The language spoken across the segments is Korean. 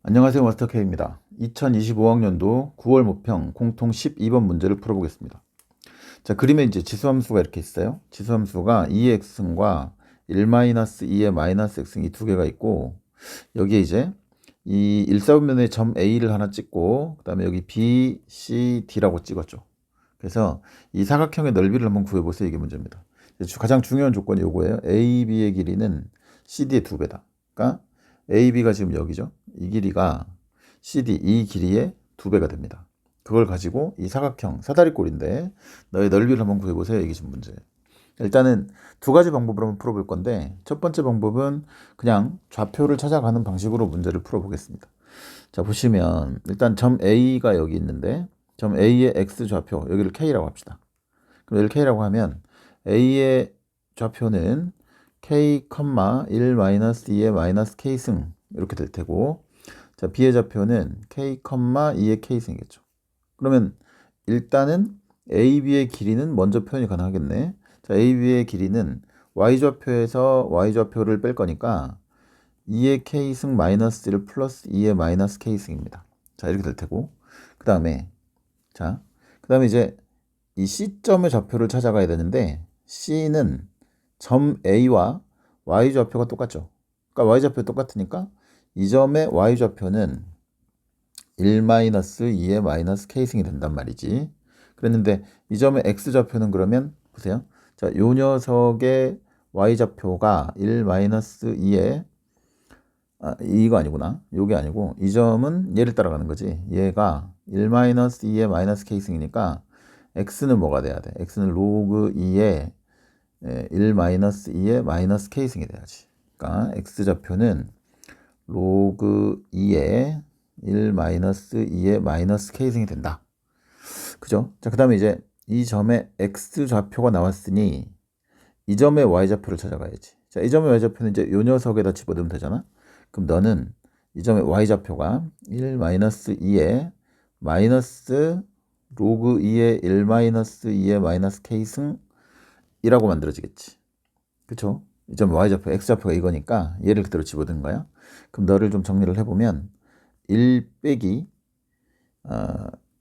안녕하세요. 마스터 K입니다. 2025학년도 9월 모평 공통 12번 문제를 풀어보겠습니다. 자, 그림에 이제 지수함수가 이렇게 있어요. 지수함수가 2x승과 1-2의 마이너스 x승 이 두 개가 있고, 여기에 이제 이 일사분면에 점 A를 하나 찍고, 그 다음에 여기 B, C, D라고 찍었죠. 그래서 이 사각형의 넓이를 한번 구해보세요. 이게 문제입니다. 가장 중요한 조건이 요거예요. AB의 길이는 CD의 2배다. 그러니까 AB가 지금 여기죠. 이 길이가 CD, 이 길이의 2배가 됩니다. 그걸 가지고 이 사각형, 사다리꼴인데 너의 넓이를 한번 구해보세요. 이게 지금 문제예요. 일단은 두 가지 방법으로 한번 풀어볼 건데, 첫 번째 방법은 그냥 좌표를 찾아가는 방식으로 문제를 풀어보겠습니다. 자, 보시면 일단 점 A가 여기 있는데, 점 A의 X좌표, 여기를 K라고 합시다. 그럼 여기를 K라고 하면 A의 좌표는 K, 1-2의 마이너스 K승 이렇게 될 테고, 자, B의 좌표는 K, 2의 K승이겠죠. 그러면 일단은 AB의 길이는 먼저 표현이 가능하겠네. 자, AB의 길이는 Y좌표에서 Y좌표를 뺄 거니까 2의 K승 마이너스 1 플러스 2의 마이너스 K승입니다. 자, 이렇게 될 테고, 그 다음에 이제 이 C점의 좌표를 찾아가야 되는데, C는 점 A와 Y좌표가 똑같죠. 그러니까 Y좌표 똑같으니까 이 점의 Y좌표는 1-2의 마이너스 K승이 된단 말이지. 그랬는데 이 점의 X좌표는 그러면 보세요. 자, 요 녀석의 Y좌표가 1-2의 이거 아니구나. 요게 아니고 이 점은 얘를 따라가는 거지. 얘가 1-2의 마이너스 K승이니까 X는 뭐가 돼야 돼? X는 로그 2의 1-2의 마이너스 K승이 돼야지. 그러니까 X좌표는 로그 2의 1-2의 마이너스 K승이 된다. 그죠? 자, 그 다음에 이제 이 점의 X좌표가 나왔으니 이 점의 Y좌표를 찾아가야지. 자, 이 점의 Y좌표는 이제 요 녀석에다 집어넣으면 되잖아. 그럼 너는 이 점의 Y좌표가 1-2의 마이너스 로그 2의 1-2의 마이너스 K승 이라고 만들어지겠지. 그쵸? 이 점 Y좌표, X좌표가 이거니까 얘를 그대로 집어넣은 거야. 그럼 너를 좀 정리를 해보면 1 빼기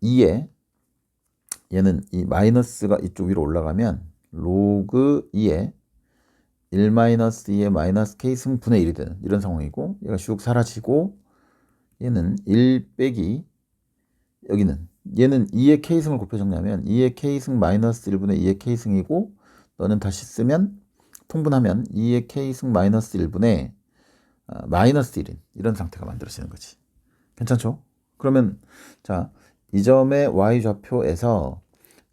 2에 얘는 이 마이너스가 이쪽 위로 올라가면 로그 2에 1-2의 마이너스 K승 분의 1이 되는 이런 상황이고, 얘가 슉 사라지고 얘는 1 빼기 여기는 얘는 2의 K승을 곱해 적냐면 2의 K승 마이너스 1분의 2의 K승이고, 너는 다시 쓰면 통분하면 2의 K승 마이너스 1분의 마이너스 1인 이런 상태가 만들어지는 거지. 괜찮죠? 그러면 자, 이 점의 Y좌표에서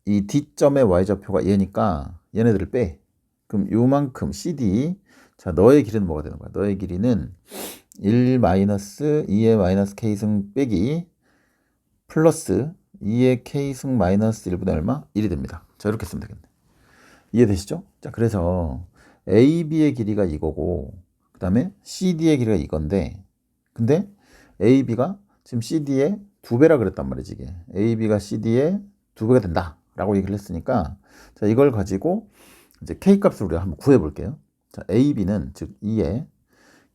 이 D점의 Y좌표가 얘니까 얘네들을 빼. 그럼 요만큼 CD, 자, 너의 길이는 뭐가 되는 거야? 너의 길이는 1-2의 마이너스 K승 빼기 플러스 2의 K승 마이너스 1분의 얼마? 1이 됩니다. 자, 이렇게 쓰면 되겠네. 이해되시죠? 자, 그래서 AB의 길이가 이거고, 그 다음에 CD의 길이가 이건데, 근데 AB가 지금 CD의 2배라 그랬단 말이지. 이게 AB가 CD의 2배가 된다 라고 얘기를 했으니까, 자, 이걸 가지고 이제 K 값을 우리가 한번 구해 볼게요. 자, AB는 즉 2의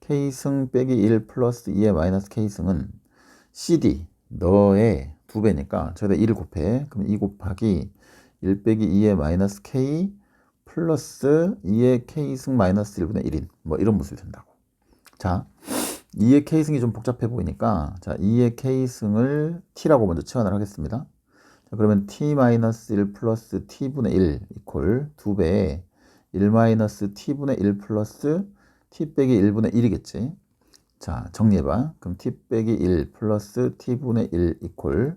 K승 빼기 1 플러스 2의 마이너스 K승은 CD 너의 2배니까 저기다 1을 곱해. 그럼 2 곱하기 1 빼기 2의 마이너스 K 플러스 2의 K승 마이너스 1분의 1인 뭐 이런 모습이 된다고. 자, 2의 K승이 좀 복잡해 보이니까, 자, 2의 K승을 T라고 먼저 치환을 하겠습니다. 자, 그러면 T-1 플러스 T분의 1 이퀄 2배에 1-T분의 1 플러스 T 빼기 1분의 1이겠지. 자, 정리해봐. 그럼 T 빼기 1 플러스 T분의 1 이퀄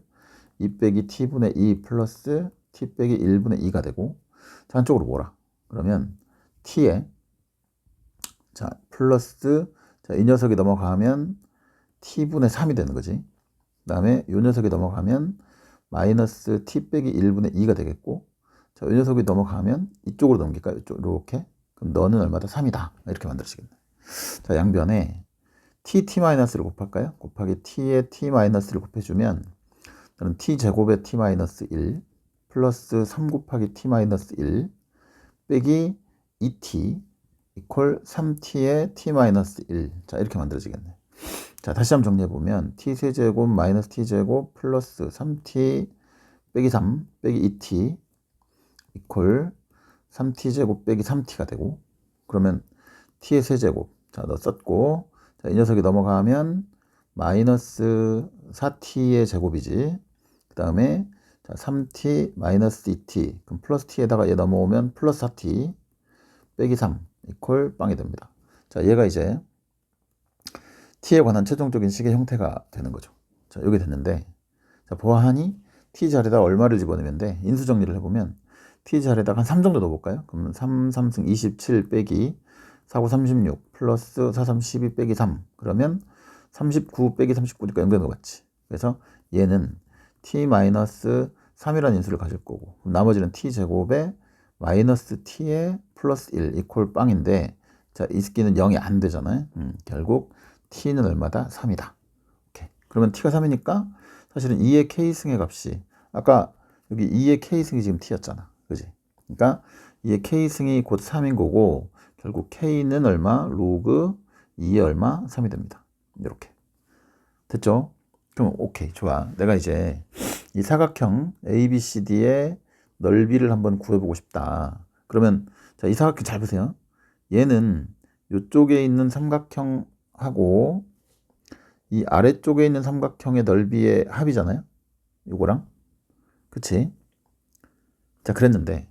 2 빼기 T분의 2 플러스 T 빼기 1분의 2가 되고, 자, 한쪽으로 몰아. 그러면 T에 자, 플러스, 자, 이 녀석이 넘어가면 T분의 3이 되는 거지. 그 다음에 이 녀석이 넘어가면 마이너스 T 빼기 1분의 2가 되겠고, 자, 이 녀석이 넘어가면 이쪽으로 넘길까요? 이렇게. 그럼 너는 얼마다? 3이다. 이렇게 만들어지겠네. 자, 양변에 T-를 곱할까요? 곱하기 T에 T-를 곱해주면, 저는 T제곱에 T-1 플러스 3 곱하기 T-1 빼기 2T 이퀄 3T에 T-1. 자, 이렇게 만들어지겠네. 자, 다시 한번 정리해보면 t세제곱 마이너스 t제곱 플러스 3t 빼기 3 빼기 2t 이퀄 3t제곱 빼기 3t가 되고, 그러면 t의 세제곱, 자, 너 썼고, 자, 이 녀석이 넘어가면 마이너스 4t의 제곱이지. 그 다음에 자, 3t 마이너스 2t, 그럼 플러스 t에다가 얘 넘어오면 플러스 4t 빼기 3 이퀄 빵이 됩니다. 자, 얘가 이제 t에 관한 최종적인 식의 형태가 되는 거죠. 자, 이게 됐는데, 자, 보아하니 t 자리에다 얼마를 집어넣으면 돼? 인수 정리를 해보면 t 자리에다가 한 3 정도 넣어볼까요? 그러면 3, 3승 27 빼기 4, 9, 36 플러스 4, 3, 12 빼기 3, 그러면 39 빼기 39니까 연결된 거 맞지? 그래서 얘는 t 마이너스 3이라는 인수를 가질 거고, 나머지는 t 제곱에 마이너스 t에 플러스 1 이퀄 빵인데, 자, 이 새끼는 0이 안 되잖아요. 결국 t는 얼마다? 3이다. 오케이. 그러면 t가 3이니까 사실은 2의 k승의 값이, 아까 여기 2의 k승이 지금 t였잖아. 그지? 그러니까 2의 k승이 곧 3인 거고, 결국 k는 얼마? 로그 2의 얼마? 3이 됩니다. 이렇게. 됐죠? 그럼 오케이, 좋아. 내가 이제 이 사각형 ABCD의 넓이를 한번 구해보고 싶다. 그러면 자, 이 사각형 잘 보세요. 얘는 이쪽에 있는 삼각형하고 이 아래쪽에 있는 삼각형의 넓이의 합이잖아요. 요거랑. 그치? 자, 그랬는데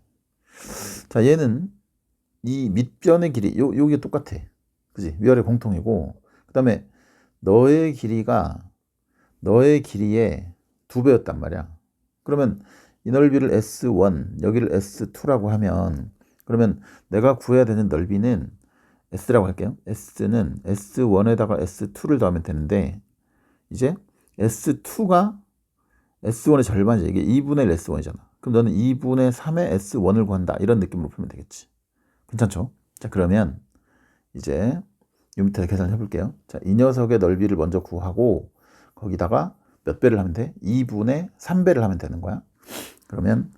자, 얘는 이 밑변의 길이 요게 똑같아. 그지? 위아래 공통이고, 그 다음에 너의 길이의 2배였단 말이야. 그러면 이 넓이를 S1, 여기를 S2라고 하면, 그러면 내가 구해야 되는 넓이는 S라고 할게요. S는 S1에다가 S2를 더하면 되는데, 이제 S2가 S1의 절반이지. 이게 2분의 1 S1이잖아. 그럼 너는 2분의 3의 S1을 구한다. 이런 느낌으로 풀면 되겠지. 괜찮죠? 자, 그러면 이제 이 밑에 계산을 해볼게요. 자, 이 녀석의 넓이를 먼저 구하고 거기다가 몇 배를 하면 돼? 2분의 3배를 하면 되는 거야. 그러면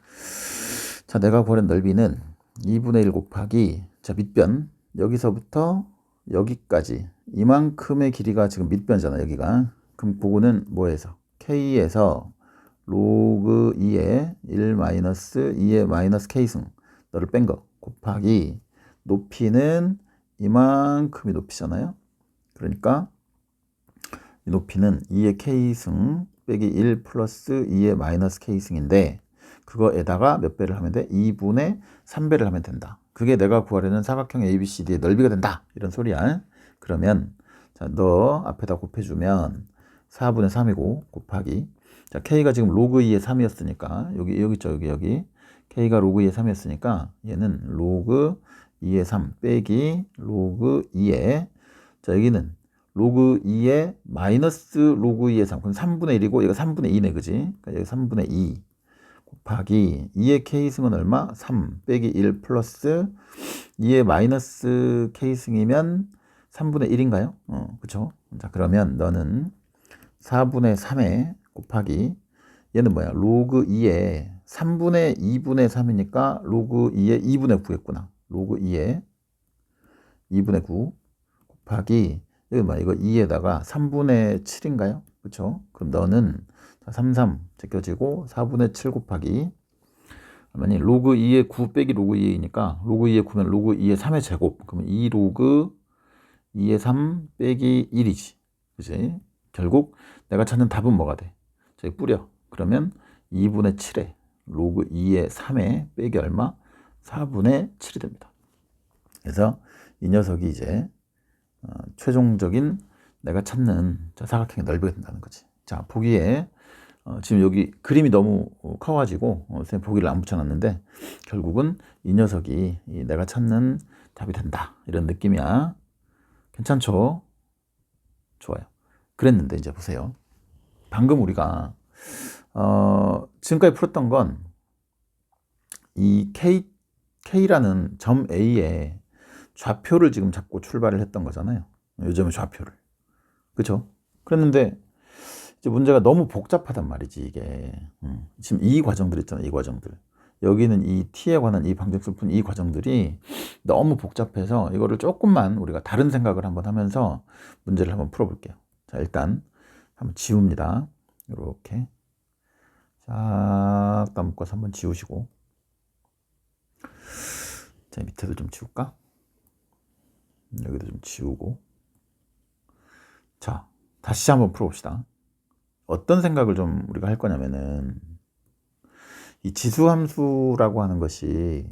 자, 내가 구하는 넓이는 2분의 1 곱하기, 자, 밑변 여기서부터 여기까지 이만큼의 길이가 지금 밑변이잖아, 여기가. 그럼 그거는 뭐에서? k에서 로그 2의 1 마이너스 2의 마이너스 k승, 너를 뺀 거 곱하기 높이는 이만큼이 높이잖아요. 그러니까 이 높이는 2의 k승 빼기 1 플러스 2의 마이너스 k승인데, 그거에다가 몇 배를 하면 돼? 2분의 3배를 하면 된다. 그게 내가 구하려는 사각형 ABCD의 넓이가 된다. 이런 소리야. 그러면 자, 너 앞에다 곱해주면 4분의 3이고 곱하기, 자, k가 지금 로그 2의 3이었으니까 여기 있죠. 여기 k가 로그 2의 3이었으니까 얘는 로그 2의 3 빼기 로그 2의, 자, 여기는 로그 2의 마이너스 로그 2의 3, 그럼 3분의 1이고 얘가 3분의 2네, 그지? 그러니까 여기 3분의 2 곱하기 2의 k승은 얼마? 3 빼기 1 플러스 2의 마이너스 k승이면 3분의 1인가요? 그쵸? 자, 그러면 너는 4분의 3에 곱하기, 얘는 뭐야? 로그 2에 3분의 2분의 3이니까 로그 2에 2분의 9겠구나. 로그 2에 2분의 9 곱하기, 여기 뭐야? 이거 2에다가 3분의 7인가요? 그쵸? 그럼 너는 3, 3 제껴지고 4분의 7 곱하기, 그러면 로그 2의 9 빼기 로그 2이니까 로그 2의 9면 로그 2의 3의 제곱, 그러면 2 로그 2의 3 빼기 1이지. 그치? 결국 내가 찾는 답은 뭐가 돼? 저기 뿌려. 그러면 2분의 7에 로그 2의 3에 빼기 얼마? 4분의 7이 됩니다. 그래서 이 녀석이 이제 최종적인 내가 찾는 사각형의 넓이가 된다는 거지. 자, 보기에 지금 여기 그림이 너무 커가지고 선생님 보기를 안 붙여놨는데, 결국은 이 녀석이 내가 찾는 답이 된다. 이런 느낌이야. 괜찮죠? 좋아요. 그랬는데 이제 보세요. 방금 우리가 지금까지 풀었던 건 이 K라는 점 A에 좌표를 지금 잡고 출발을 했던 거잖아요. 요즘의 좌표를. 그쵸? 그랬는데 이제 문제가 너무 복잡하단 말이지, 이게. 지금 이 과정들 있잖아, 이 과정들. 여기는 이 t에 관한 이 방정식을 푼 이 과정들이 너무 복잡해서 이거를 조금만 우리가 다른 생각을 한번 하면서 문제를 한번 풀어볼게요. 자, 일단 한번 지웁니다. 이렇게 싹 다 묶어서 한번 지우시고, 자, 밑에도 좀 지울까? 여기도 좀 지우고. 자, 다시 한번 풀어봅시다. 어떤 생각을 좀 우리가 할 거냐면은, 이 지수함수라고 하는 것이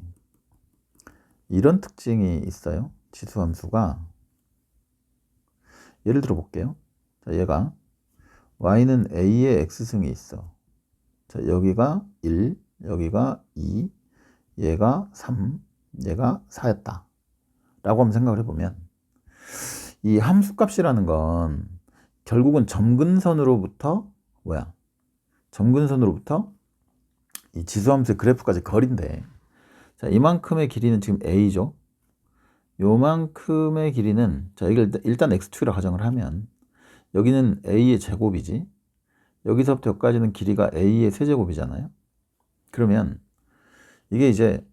이런 특징이 있어요. 지수함수가, 예를 들어 볼게요. 자, 얘가 y는 a의 x승이 있어. 자, 여기가 1, 여기가 2, 얘가 3, 얘가 4였다 라고 한번 생각을 해보면, 이 함수값이라는 건 결국은 점근선으로부터 점근선으로부터 이 지수함수의 그래프까지 거리인데, 자, 이만큼의 길이는 지금 a죠. 요만큼의 길이는, 자, 이걸 일단 x축이라 가정을 하면 여기는 a의 제곱이지, 여기서부터 여기까지는 길이가 a의 세제곱이잖아요. 그러면 이게 이제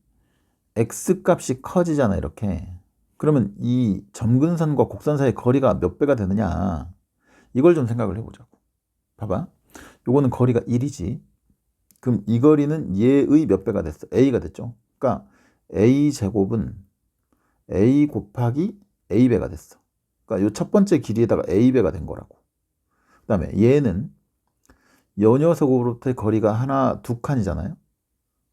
x값이 커지잖아, 이렇게. 그러면 이 점근선과 곡선 사이의 거리가 몇 배가 되느냐, 이걸 좀 생각을 해보자고. 봐봐, 요거는 거리가 1이지. 그럼 이 거리는 얘의 몇 배가 됐어? a가 됐죠. 그러니까 a 제곱은 a 곱하기 a배가 됐어. 그러니까 요 첫 번째 길이에다가 a배가 된 거라고. 그 다음에 얘는 요 녀석으로부터의 거리가 하나, 두 칸이잖아요.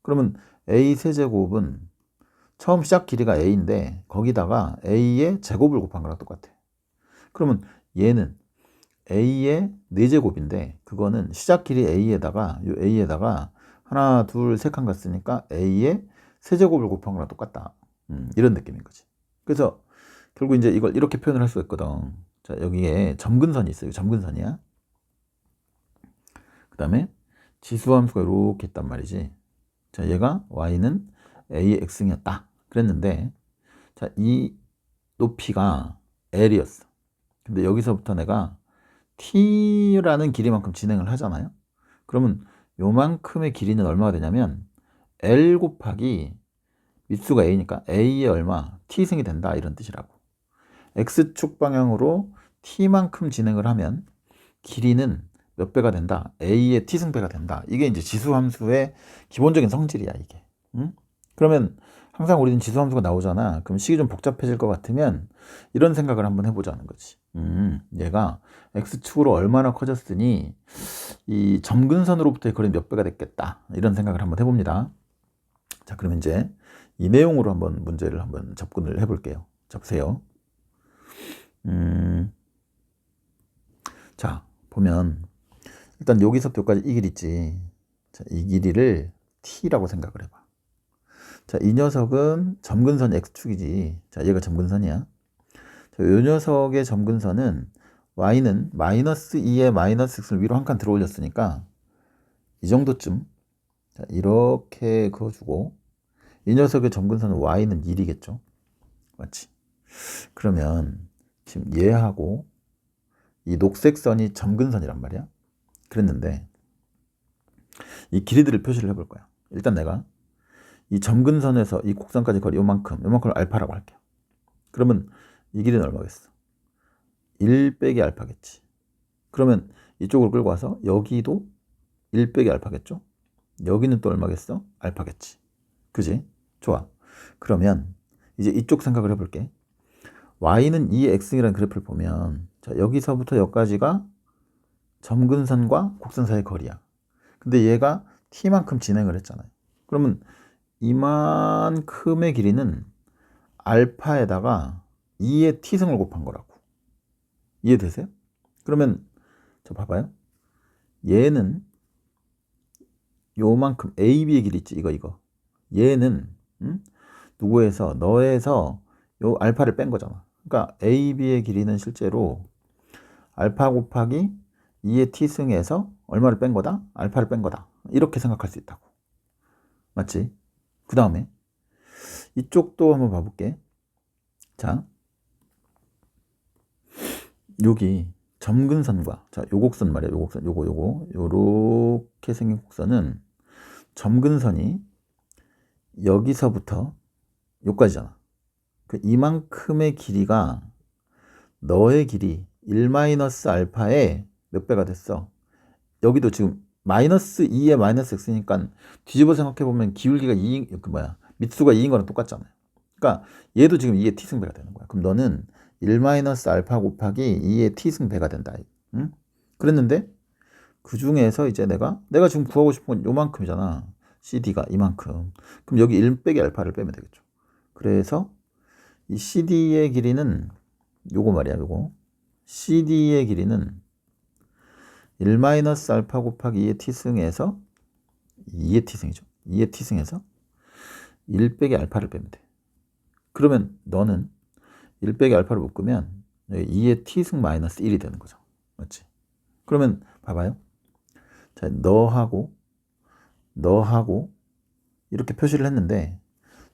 그러면 a 세제곱은 처음 시작 길이가 a인데 거기다가 a의 제곱을 곱한 거랑 똑같아. 그러면 얘는 a의 4제곱인데 그거는 시작 길이 a에다가 요 a에다가 하나, 둘, 세 칸 갔으니까 a의 세제곱을 곱한 거랑 똑같다. 이런 느낌인 거지. 그래서 결국 이제 이걸 이렇게 표현을 할 수 있거든. 자, 여기에 점근선이 있어요. 점근선이야. 그 다음에 지수함수가 이렇게 있단 말이지. 자, 얘가 y는 a의 x승이었다 그랬는데, 자, 이 높이가 l이었어. 근데 여기서부터 내가 t라는 길이만큼 진행을 하잖아요. 그러면 요만큼의 길이는 얼마가 되냐면 l 곱하기 밑수가 a니까 a의 얼마? t승이 된다, 이런 뜻이라고. x축 방향으로 t만큼 진행을 하면 길이는 몇 배가 된다? a의 t승배가 된다. 이게 이제 지수함수의 기본적인 성질이야, 이게. 응? 그러면 항상 우리는 지수함수가 나오잖아. 그럼 식이 좀 복잡해질 것 같으면 이런 생각을 한번 해보자는 거지. 얘가 x축으로 얼마나 커졌으니 이 점근선으로부터의 거리는 몇 배가 됐겠다, 이런 생각을 한번 해봅니다. 자, 그러면 이제 이 내용으로 한번 문제를 한번 접근을 해볼게요. 자, 보세요. 자, 보면 일단 여기서부터 여기까지 이 길이 있지. 자, 이 길이를 t라고 생각을 해봐. 자, 이 녀석은 점근선 x축이지. 자, 얘가 점근선이야. 자, 이 녀석의 점근선은 y는 마이너스 2에 마이너스 x를 위로 한 칸 들어 올렸으니까 이 정도쯤. 자, 이렇게 그어주고, 이 녀석의 점근선은 y는 1이겠죠. 맞지? 그러면 지금 얘하고 이 녹색 선이 점근선이란 말이야. 그랬는데 이 길이들을 표시를 해볼 거야. 일단 내가 이 점근선에서 이 곡선까지 거리 요만큼을 알파라고 할게요. 그러면 이 길이는 얼마겠어? 1 빼기 알파겠지. 그러면 이쪽으로 끌고 와서 여기도 1 빼기 알파겠죠? 여기는 또 얼마겠어? 알파겠지. 그지? 좋아. 그러면 이제 이쪽 생각을 해볼게. y는 2x이라는 그래프를 보면, 자, 여기서부터 여기까지가 점근선과 곡선 사이의 거리야. 근데 얘가 t만큼 진행을 했잖아요. 그러면 이만큼의 길이는 알파에다가 2의 t승을 곱한 거라고. 이해되세요? 그러면 저 봐봐요. 얘는 요만큼 AB의 길이 있지, 이거. 얘는 누구에서? 너에서 요 알파를 뺀 거잖아. 그러니까 AB의 길이는 실제로 알파 곱하기 2의 t승에서 얼마를 뺀 거다? 알파를 뺀 거다. 이렇게 생각할 수 있다고. 맞지? 그 다음에 이쪽도 한번 봐볼게. 자, 여기 점근선과, 자, 요 곡선 말이야. 요 곡선, 요렇게 생긴 곡선은 점근선이 여기서부터 요까지잖아. 그 이만큼의 길이가 너의 길이 1 마이너스 알파의 몇 배가 됐어? 여기도 지금 마이너스 2에 마이너스 x니까 뒤집어 생각해보면 기울기가 2, 밑수가 2인 거랑 똑같잖아요. 그러니까 얘도 지금 2의 t승배가 되는 거야. 그럼 너는 1 마이너스 알파 곱하기 2의 t승배가 된다. 응? 그랬는데 그 중에서 이제 내가 지금 구하고 싶은 건 요만큼이잖아. CD가 이만큼. 그럼 여기 1 빼기 알파를 빼면 되겠죠. 그래서 이 CD의 길이는 요거 말이야, 요거. CD의 길이는 1 마이너스 알파 곱하기 2의 t승에서 2의 t승이죠. 2의 t승에서 1 빼기 알파를 빼면 돼. 그러면 너는 1 빼기 알파를 묶으면 2의 t승 마이너스 1이 되는 거죠. 맞지? 그러면 봐봐요. 자, 너하고 이렇게 표시를 했는데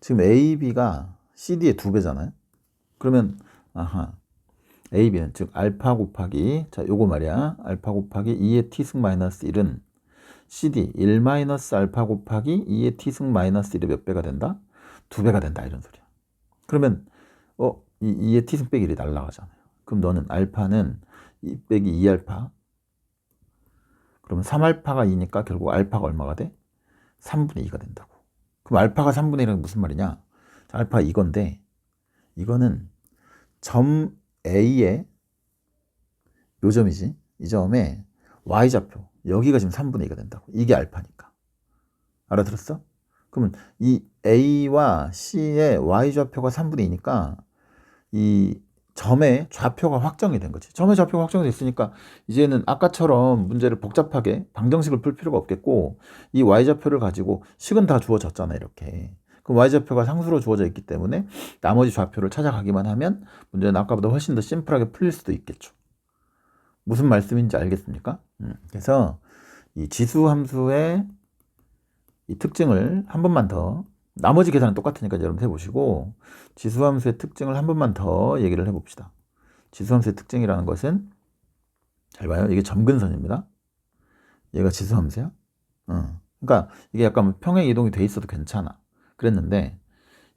지금 AB가 CD의 2배잖아요. 그러면 AB는 즉 알파 곱하기 자 요거 말이야. 알파 곱하기 2의 t승 마이너스 1은 CD 1 마이너스 알파 곱하기 2의 t승 마이너스 1의 몇 배가 된다? 2배가 된다 이런 소리야. 그러면 이 2의 t승 빼기 1이 날라가잖아요. 그럼 너는 알파는 2 빼기 2알파 그러면 3알파가 2니까 결국 알파가 얼마가 돼? 3분의 2가 된다고. 그럼 알파가 3분의 1은 무슨 말이냐? 자, 알파 이건데 이거는 점 A의 요점이지. 이 점에 y좌표 여기가 지금 3분의 2가 된다고. 이게 알파니까. 알아들었어? 그러면 이 A와 C의 y좌표가 3분의 2니까 이 점의 좌표가 확정이 된 거지. 점의 좌표가 확정이 됐으니까 이제는 아까처럼 문제를 복잡하게 방정식을 풀 필요가 없겠고 이 y좌표를 가지고 식은 다 주어졌잖아 이렇게. 그럼 y좌표가 상수로 주어져 있기 때문에 나머지 좌표를 찾아가기만 하면 문제는 아까보다 훨씬 더 심플하게 풀릴 수도 있겠죠. 무슨 말씀인지 알겠습니까? 그래서 이 지수함수의 이 특징을 한 번만 더 나머지 계산은 똑같으니까 여러분 해보시고 지수함수의 특징을 한 번만 더 얘기를 해봅시다. 지수함수의 특징이라는 것은 잘 봐요. 이게 점근선입니다. 얘가 지수함수야. 그러니까 이게 약간 평행 이동이 돼 있어도 괜찮아. 그랬는데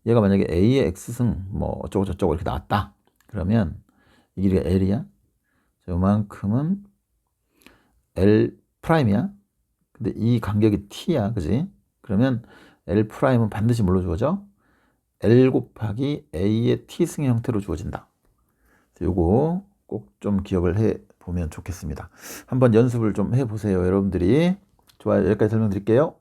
얘가 만약에 A의 X승 뭐 어쩌고 저쩌고 이렇게 나왔다. 그러면 이 길이가 L이야. 요만큼은 L 프라임이야. 근데 이 간격이 T야. 그지? 그러면 L 프라임은 반드시 뭘로 주어져? L 곱하기 A의 T승의 형태로 주어진다. 요거 꼭 좀 기억을 해 보면 좋겠습니다. 한번 연습을 좀 해보세요. 여러분들이. 좋아요. 여기까지 설명드릴게요.